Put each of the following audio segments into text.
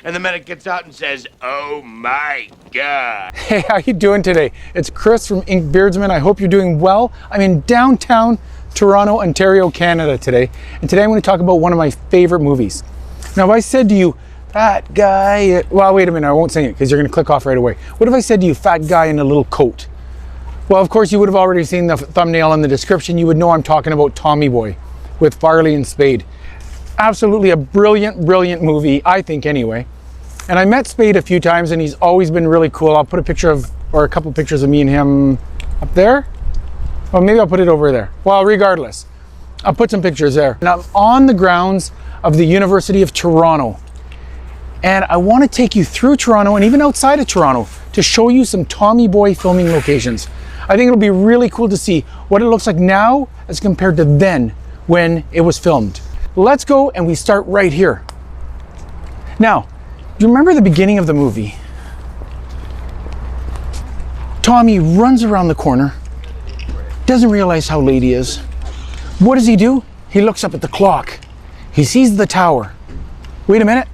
and the medic gets out and says, "Oh my God." Hey, how you doing today? It's Chris from Beardsman. I hope you're doing well. I'm in downtown Toronto, Ontario, Canada today. And today I'm going to talk about one of my favorite movies. Now, if I said to you, fat guy, well, wait a minute, I won't say it because you're going to click off right away. What if I said to you, fat guy in a little coat? Well, of course, you would have already seen the thumbnail in the description. You would know I'm talking about Tommy Boy with Farley and Spade. Absolutely a brilliant, brilliant movie, I think anyway. And I met Spade a few times and he's always been really cool. I'll put a picture of, or a couple pictures of me and him up there. Well, maybe I'll put it over there. Well, regardless, I'll put some pictures there. And I'm on the grounds of the University of Toronto. And I want to take you through Toronto and even outside of Toronto to show you some Tommy Boy filming locations. I think it'll be really cool to see what it looks like now as compared to then when it was filmed. Let's go, and we start right here. Now, do you remember the beginning of the movie? Tommy runs around the corner, doesn't realize how late he is. What does he do? He looks up at the clock. He sees the tower. Wait a minute.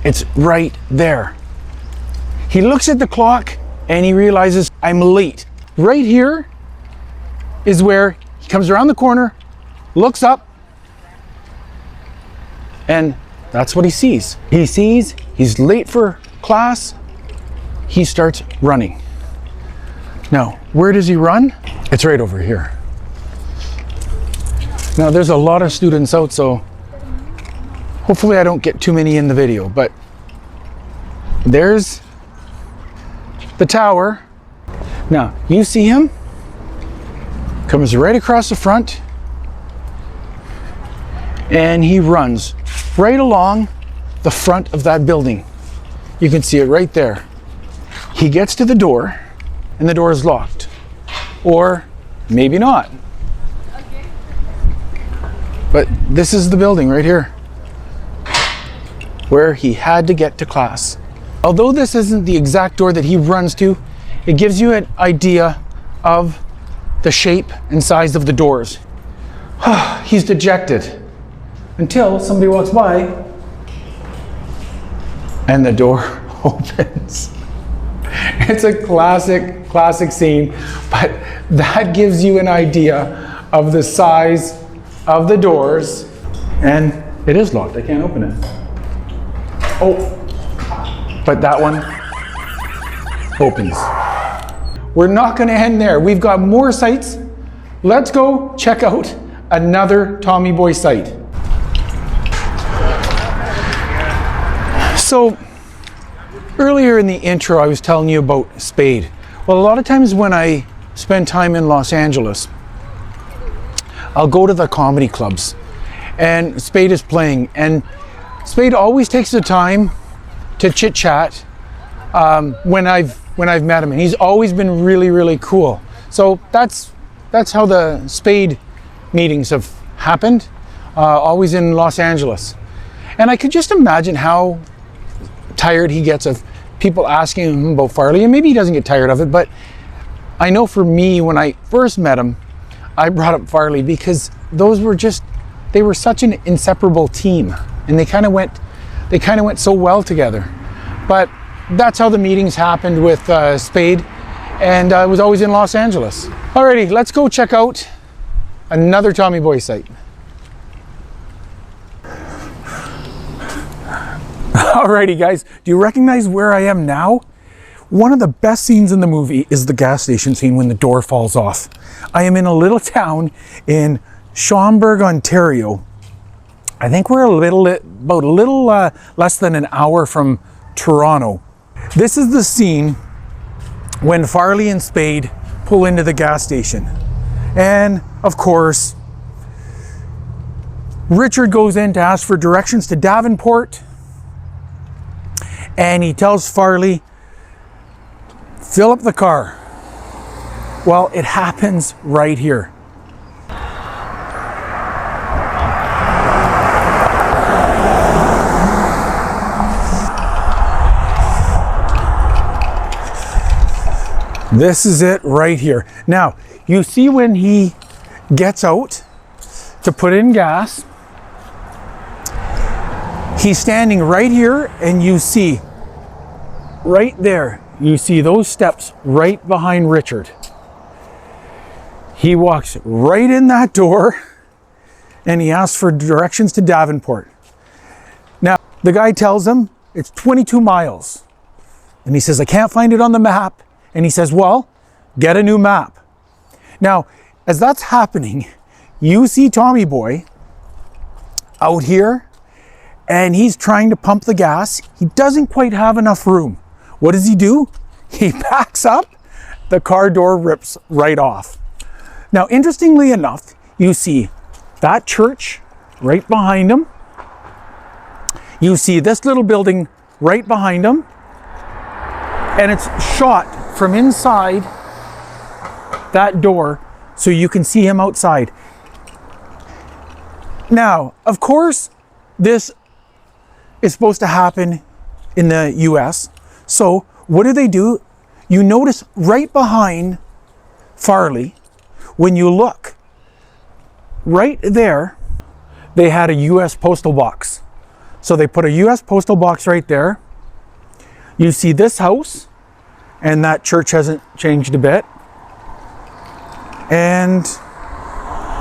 It's right there. He looks at the clock and he realizes, I'm late. Right here is where he comes around the corner, looks up, and that's what he sees. He sees he's late for class. He starts running. Now, where does he run? It's right over here. Now, there's a lot of students out, so hopefully I don't get too many in the video, but there's the tower. Now, you see him? Comes right across the front, and he runs right along the front of that building. You can see it right there. He gets to the door, and the door is locked. Or maybe not. But this is the building right here, where he had to get to class. Although this isn't the exact door that he runs to, it gives you an idea of the shape and size of the doors. He's dejected until somebody walks by and the door opens. It's a classic scene, but that gives you an idea of the size of the doors. And it is locked, I can't open it. Oh, but that one opens. We're not going to end there. We've got more sites. Let's go check out another Tommy Boy site. So, earlier in the intro, I was telling you about Spade. Well, a lot of times when I spend time in Los Angeles, I'll go to the comedy clubs and Spade is playing, and Spade always takes the time to chit chat when I've met him, and he's always been really, really cool. So that's how the Spade meetings have happened, always in Los Angeles. And I could just imagine how tired he gets of people asking him about Farley, and maybe he doesn't get tired of it, but I know for me, when I first met him, I brought up Farley because they were such an inseparable team, and they kind of went so well together. But that's how the meetings happened with Spade, and I was always in Los Angeles. Alrighty, let's go check out another Tommy Boy site. Alrighty guys, do you recognize where I am now? One of the best scenes in the movie is the gas station scene when the door falls off. I am in a little town in Schaumburg, Ontario. I think we're about a little less than an hour from Toronto. This is the scene when Farley and Spade pull into the gas station. And of course, Richard goes in to ask for directions to Davenport. And he tells Farley, fill up the car. Well, it happens right here. This is it right here. Now, you see when he gets out to put in gas, He's standing right here, and you see right there, you see those steps right behind Richard. He walks right in that door and he asks for directions to Davenport. Now, the guy tells him it's 22 miles. And he says, I can't find it on the map. And he says, well, get a new map. Now, as that's happening, you see Tommy Boy out here and he's trying to pump the gas. He doesn't quite have enough room. What does he do? He backs up, the car door rips right off. Now, interestingly enough, you see that church right behind him. You see this little building right behind him. And it's shot from inside that door so you can see him outside. Now, of course, this is supposed to happen in the US. So what do? You notice right behind Farley, when you look right there, they had a US postal box. So they put a US postal box right there. You see this house, and that church hasn't changed a bit. And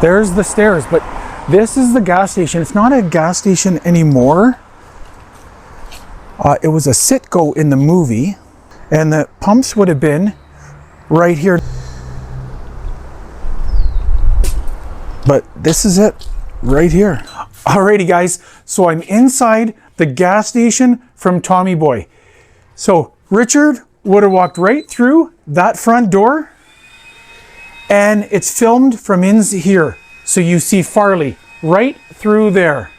there's the stairs, but this is the gas station. It's not a gas station anymore. It was a Citgo in the movie, and the pumps would have been right here. But this is it right here. Alrighty guys, so I'm inside the gas station from Tommy Boy. So Richard would have walked right through that front door, and it's filmed from in here. So you see Farley right through there.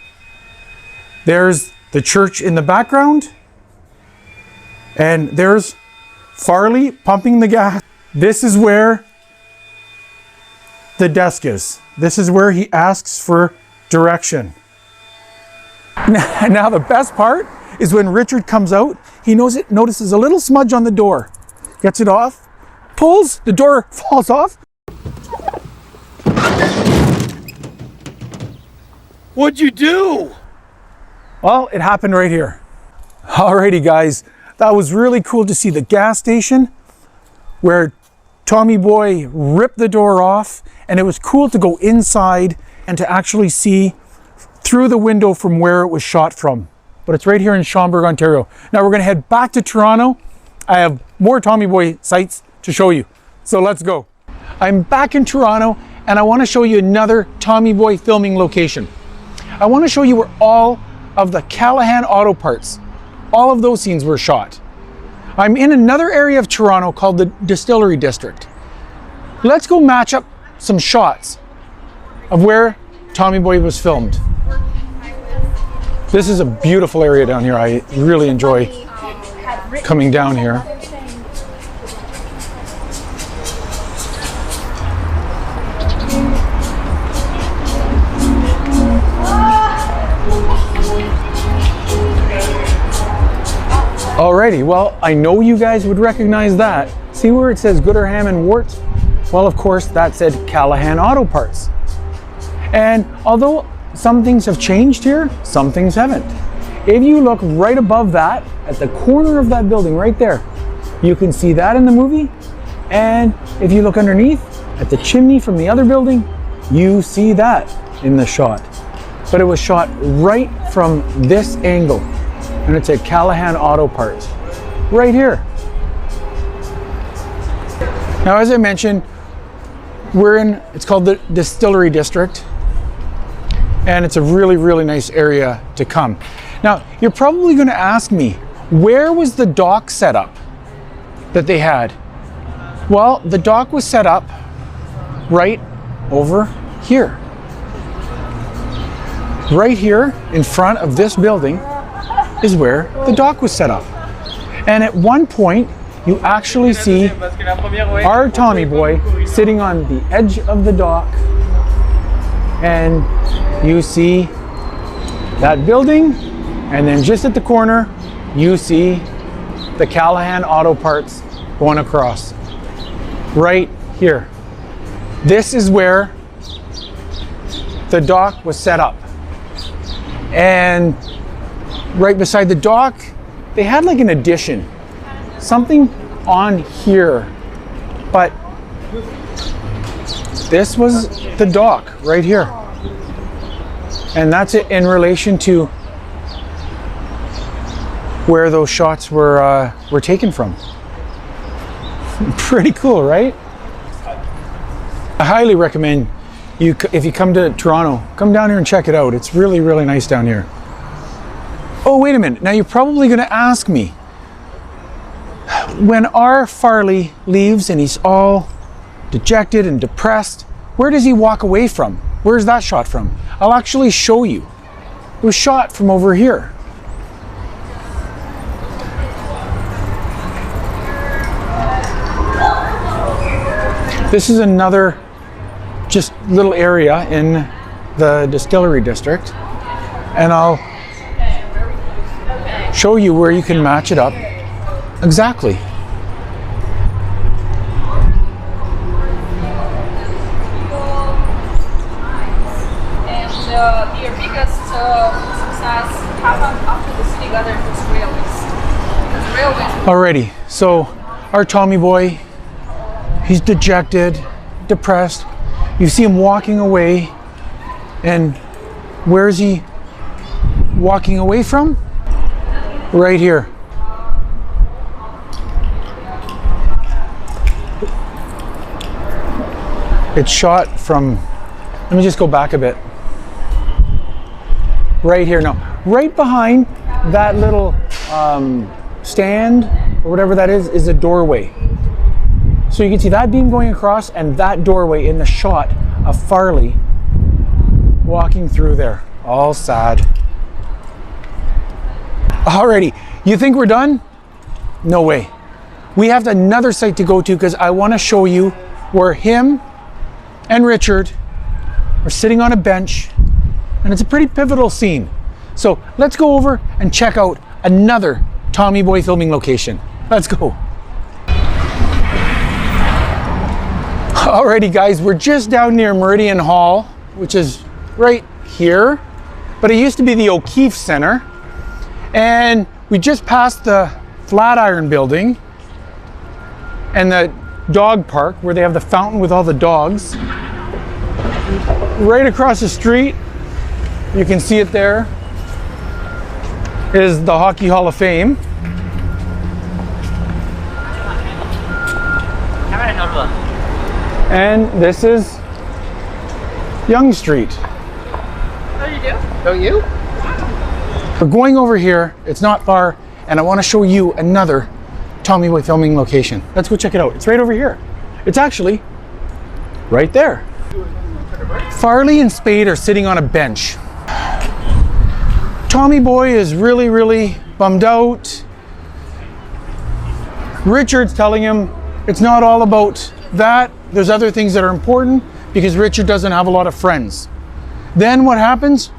There's the church in the background, and there's Farley pumping the gas. This is where the desk is. This is where he asks for direction. Now the best part is when Richard comes out, he notices a little smudge on the door. Gets it off, pulls, the door falls off. What'd you do? Well, it happened right here. Alrighty guys, that was really cool to see the gas station where Tommy Boy ripped the door off, and it was cool to go inside and to actually see through the window from where it was shot from. But it's right here in Schaumburg, Ontario. Now we're gonna head back to Toronto. I have more Tommy Boy sites to show you. So let's go. I'm back in Toronto, and I wanna show you another Tommy Boy filming location. I wanna show you where all of the Callahan auto parts, all of those scenes were shot. I'm in another area of Toronto called the Distillery District. Let's go match up some shots of where Tommy Boy was filmed. This is a beautiful area down here. I really enjoy coming down here. Alrighty, well, I know you guys would recognize that. See where it says Gooderham and Wart? Well, of course, that said Callahan Auto Parts. And although some things have changed here, some things haven't. If you look right above that, at the corner of that building right there, you can see that in the movie. And if you look underneath, at the chimney from the other building, you see that in the shot. But it was shot right from this angle. And it's a Callahan Auto Parts right here. Now, as I mentioned, it's called the Distillery District, and it's a really, really nice area to come. Now, you're probably going to ask me, where was the dock set up that they had? Well, the dock was set up right over here. Right here in front of this building is where the dock was set up. And at one point, you actually see our Tommy Boy sitting on the edge of the dock, and you see that building, and then just at the corner, you see the Callahan Auto Parts going across. Right here. This is where the dock was set up. And right beside the dock. They had like an addition, something on here, but this was the dock right here. And that's it in relation to where those shots were taken from. Pretty cool, right? I highly recommend if you come to Toronto, come down here and check it out. It's really, really nice down here. Oh, wait a minute. Now you're probably going to ask me, when our Farley leaves and he's all dejected and depressed, where does he walk away from? Where's that shot from? I'll actually show you. It was shot from over here. This is another just little area in the distillery district, and I'll show you where you can match it up exactly. And your biggest success happened after the city gathered its railways. Alrighty, so our Tommy boy, he's dejected, depressed. You see him walking away, and where is he walking away from? Right here. It's shot from, let me just go back a bit. Right here. Now, right behind that little stand, or whatever that is a doorway. So you can see that beam going across and that doorway in the shot of Farley walking through there. All sad. Alrighty, you think we're done? No way. We have another site to go to because I want to show you where him and Richard are sitting on a bench, and it's a pretty pivotal scene. So let's go over and check out another Tommy Boy filming location. Let's go. Alrighty guys, we're just down near Meridian Hall, which is right here, but it used to be the O'Keefe Center, and we just passed the Flatiron building and the dog park where they have the fountain with all the dogs. Right across the street, you can see it there, is the Hockey Hall of Fame. And this is Yonge Street. Oh, you do? Don't you? We're going over here, it's not far, and I want to show you another Tommy Boy filming location. Let's go check it out. It's right over here. It's actually right there. Farley and Spade are sitting on a bench. Tommy Boy is really, really bummed out. Richard's telling him it's not all about that. There's other things that are important because Richard doesn't have a lot of friends. Then what happens?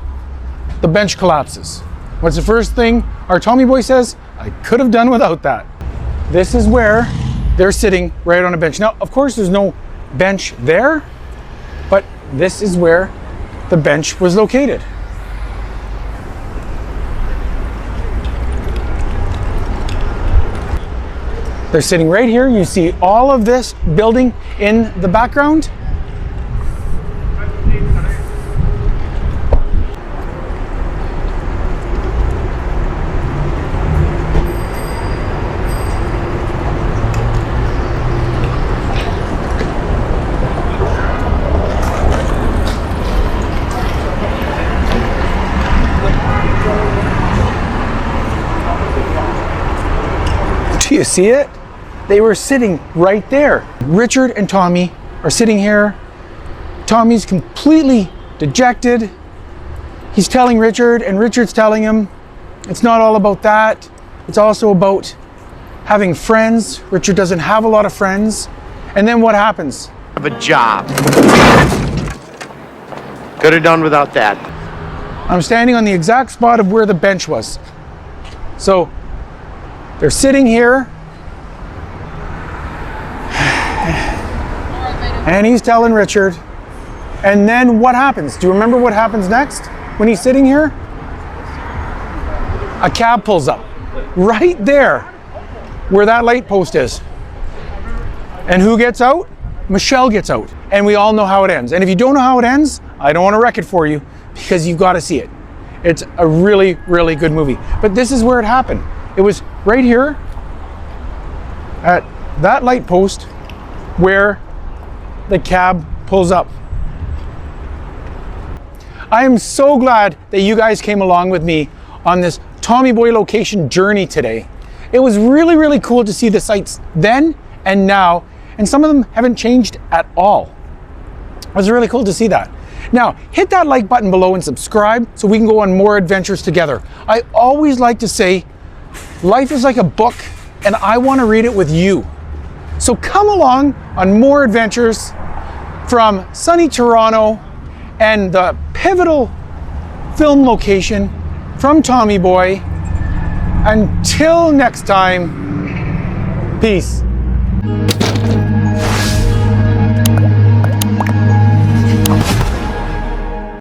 The bench collapses. What's the first thing our Tommy Boy says? I could have done without that. This is where they're sitting, right on a bench. Now, of course, there's no bench there, but this is where the bench was located. They're sitting right here. You see all of this building in the background. Do you see it? They were sitting right there. Richard and Tommy are sitting here. Tommy's completely dejected. He's telling Richard, and Richard's telling him it's not all about that. It's also about having friends. Richard doesn't have a lot of friends. And then what happens? Have a job. Could have done without that. I'm standing on the exact spot of where the bench was. So they're sitting here, and he's telling Richard. And then what happens? Do you remember what happens next when he's sitting here? a cab pulls up right there where that light post is. And who gets out? Michelle gets out. And we all know how it ends. And if you don't know how it ends, I don't want to wreck it for you because you've got to see it. It's a really, really good movie. But this is where it happened. It was right here at that light post where the cab pulls up. I am so glad that you guys came along with me on this Tommy Boy location journey today. It was really, really cool to see the sights then and now, and some of them haven't changed at all. It was really cool to see that. Now, hit that like button below and subscribe so we can go on more adventures together. I always like to say, life is like a book and I want to read it with you. So come along on more adventures from sunny Toronto and the pivotal film location from Tommy Boy. Until next time, peace.